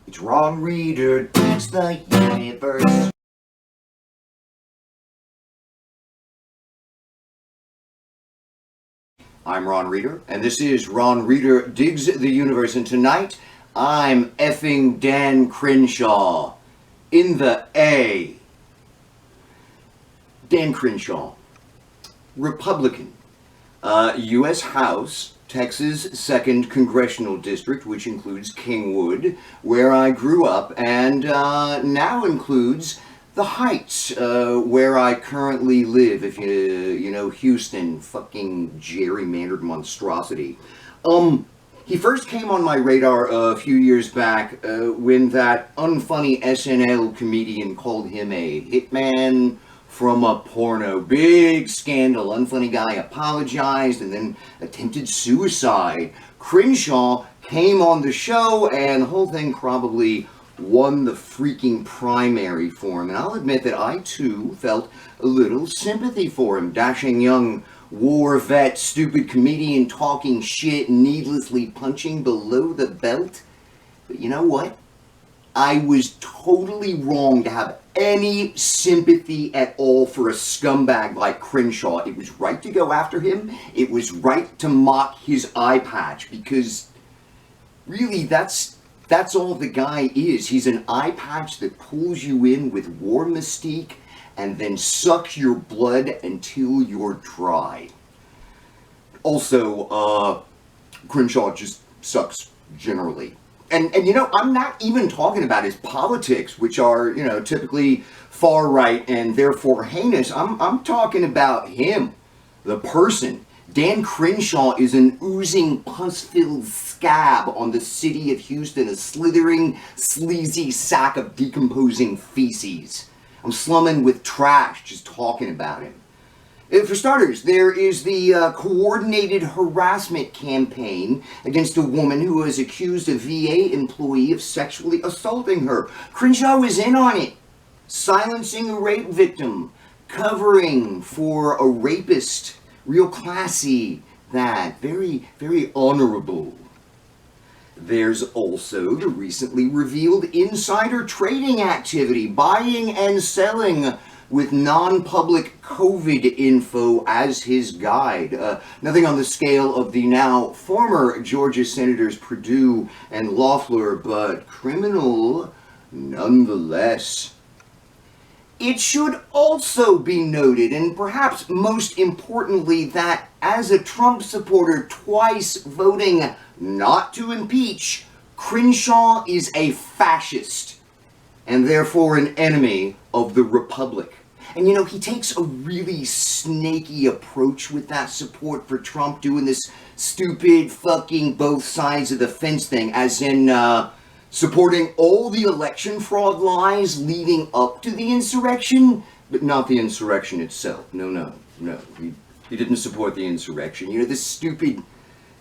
It's Ron Reader digs the universe. I'm Ron Reader, and this is Ron Reader Digs the Universe, and tonight I'm effing Dan Crenshaw in the A. Dan Crenshaw, Republican, U.S. House, Texas 2nd Congressional District, which includes Kingwood, where I grew up, and now includes the Heights, where I currently live, if you know Houston, fucking gerrymandered monstrosity. He first came on my radar a few years back when that unfunny SNL comedian called him a hitman from a porno. Big scandal. Unfunny guy apologized and then attempted suicide. Crenshaw came on the show and the whole thing probably won the freaking primary for him. And I'll admit that I too felt a little sympathy for him. Dashing young war vet, stupid comedian talking shit, needlessly punching below the belt. But you know what? I was totally wrong to have any sympathy at all for a scumbag like Crenshaw. It was right to go after him. It was right to mock his eye patch, because really that's all the guy is. He's an eye patch that pulls you in with war mystique and then sucks your blood until you're dry. Also, Crenshaw just sucks generally. And you know, I'm not even talking about his politics, which are, you know, typically far right and therefore heinous. I'm talking about him, the person. Dan Crenshaw is an oozing, pus-filled scab on the city of Houston, a slithering, sleazy sack of decomposing feces. I'm slumming with trash just talking about him. For starters, there is the coordinated harassment campaign against a woman who was accused a VA employee of sexually assaulting her. Crenshaw was in on it, silencing a rape victim, covering for a rapist, real classy, that, very, very honorable. There's also the recently revealed insider trading activity, buying and selling with non-public COVID info as his guide. Nothing on the scale of the now former Georgia Senators Perdue and Loeffler, but criminal nonetheless. It should also be noted, and perhaps most importantly, that as a Trump supporter twice voting not to impeach, Crenshaw is a fascist and therefore an enemy of the Republic. And you know, he takes a really snaky approach with that support for Trump, doing this stupid fucking both sides of the fence thing, as in supporting all the election fraud lies leading up to the insurrection, but not the insurrection itself. No. He didn't support the insurrection. You know, this stupid,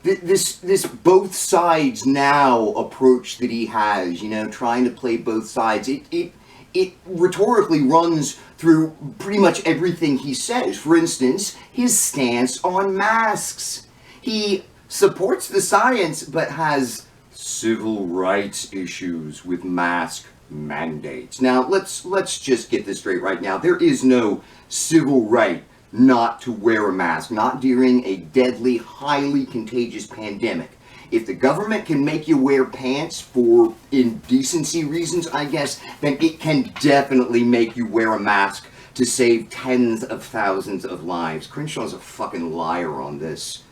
this both sides now approach that he has, you know, trying to play both sides. It rhetorically runs through pretty much everything he says. For instance, his stance on masks. He supports the science, but has civil rights issues with mask mandates. Now, let's just get this straight right now. There is no civil right not to wear a mask, not during a deadly, highly contagious pandemic. If the government can make you wear pants for indecency reasons, I guess, then it can definitely make you wear a mask to save tens of thousands of lives. Crenshaw's a fucking liar on this.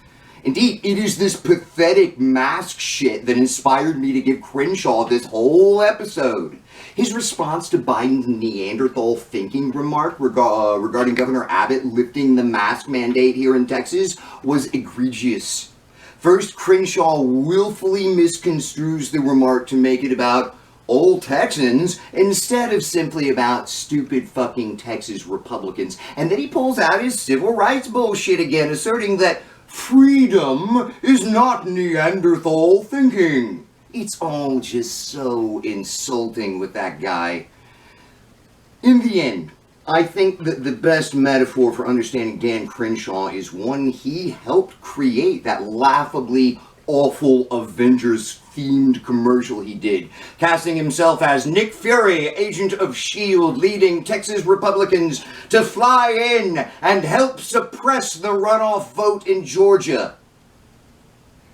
Indeed, it is this pathetic mask shit that inspired me to give Crenshaw this whole episode. His response to Biden's Neanderthal thinking remark regarding Governor Abbott lifting the mask mandate here in Texas was egregious. First, Crenshaw willfully misconstrues the remark to make it about all Texans instead of simply about stupid fucking Texas Republicans. And then he pulls out his civil rights bullshit again, asserting that freedom is not Neanderthal thinking. It's all just so insulting with that guy. In the end, I think that the best metaphor for understanding Dan Crenshaw is one he helped create, that laughably awful Avengers-themed commercial he did, casting himself as Nick Fury, agent of S.H.I.E.L.D., leading Texas Republicans to fly in and help suppress the runoff vote in Georgia.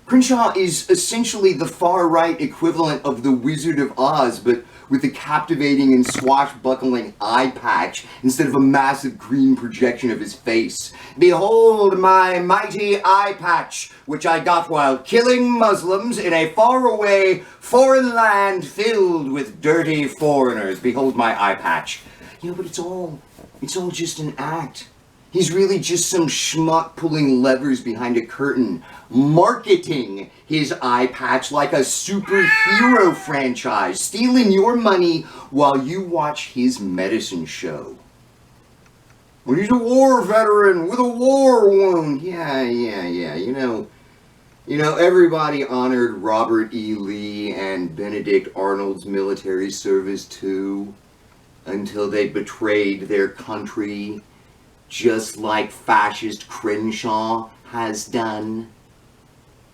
Crenshaw is essentially the far-right equivalent of the Wizard of Oz, but with a captivating and swashbuckling eye patch instead of a massive green projection of his face. Behold my mighty eye patch, which I got while killing Muslims in a faraway foreign land filled with dirty foreigners. Behold my eye patch. But it's all just an act. He's really just some schmuck pulling levers behind a curtain, marketing his eye patch like a superhero franchise, stealing your money while you watch his medicine show. Well, he's a war veteran with a war wound. Yeah. Everybody honored Robert E. Lee and Benedict Arnold's military service too, until they betrayed their country, just like fascist Crenshaw has done.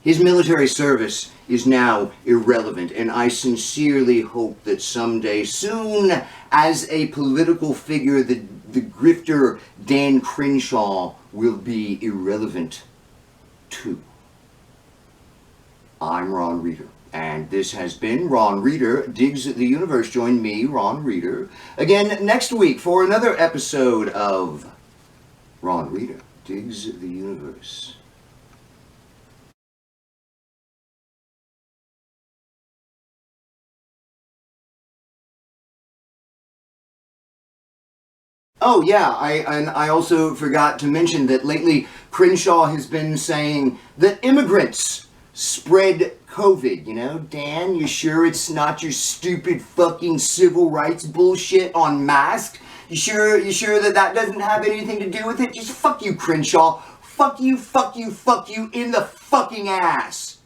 His military service is now irrelevant, and I sincerely hope that someday soon, as a political figure, the grifter Dan Crenshaw will be irrelevant too. I'm Ron Reeder, and this has been Ron Reeder Digs the Universe. Join me, Ron Reeder, again next week for another episode of Ron Reeder Digs the Universe. Oh yeah, I also forgot to mention that lately Crenshaw has been saying that immigrants spread COVID. Dan, you sure it's not your stupid fucking civil rights bullshit on masks? You sure that doesn't have anything to do with it? Just fuck you, Crenshaw. Fuck you in the fucking ass.